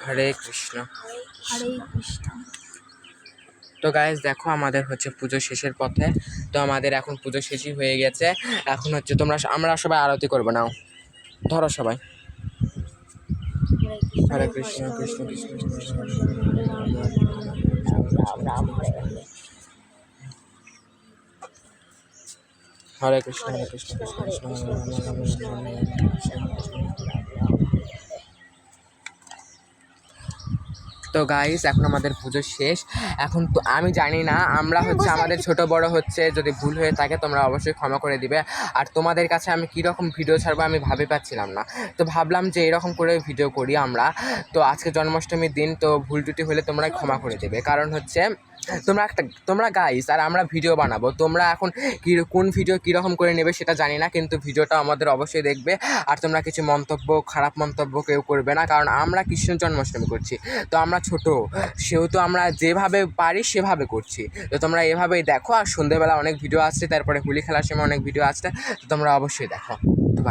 হরে কৃষ্ণ। হরে কৃষ্ণ। তো গাইস দেখো আমাদের হচ্ছে পুজো শেষের পথে। তো আমাদের এখন পুজো শেষই হয়ে গেছে। এখন হচ্ছে আমরা সবাই আরতি করবো, নাও ধরো সবাই। হরে কৃষ্ণ কৃষ্ণ কৃষ্ণ হরে কৃষ্ণ হরে কৃষ্ণ কৃষ্ণ কৃষ্ণ তো গাইস এখন আমাদের পুজো শেষ। এখন তো আমি জানি না, আমরা হচ্ছে আমাদের ছোট বড় হচ্ছে, যদি ভুল হয়ে থাকে তোমরা অবশ্যই ক্ষমা করে দিবে। আর তোমাদের কাছে আমি কীরকম ভিডিও ছাড়বো আমি ভাবে পাচ্ছিলাম না, তো ভাবলাম যে এরকম করে ভিডিও করি আমরা। তো আজকে জন্মাষ্টমীর দিন, তো ভুল টুটি হলে তোমরা ক্ষমা করে দেবে। কারণ হচ্ছে তোমরা গাইস আর আমরা ভিডিও বানাবো, তোমরা এখন কোন ভিডিও কীরকম করে নেবে সেটা জানি না, কিন্তু ভিডিওটা আমাদের অবশ্যই দেখবে। আর তোমরা কিছু খারাপ মন্তব্য কেউ করবে না, কারণ আমরা কৃষ্ণ জন্মাষ্টমী করছি। তো আমরা ছোট, সেহেতু আমরা যেভাবে পারি সেভাবে করছি। তো তোমরা এভাবেই দেখো। আর সন্ধ্যেবেলা অনেক ভিডিও আসছে, তারপরে হোলি খেলার সময় অনেক ভিডিও আসছে, তো তোমরা অবশ্যই দেখো। তো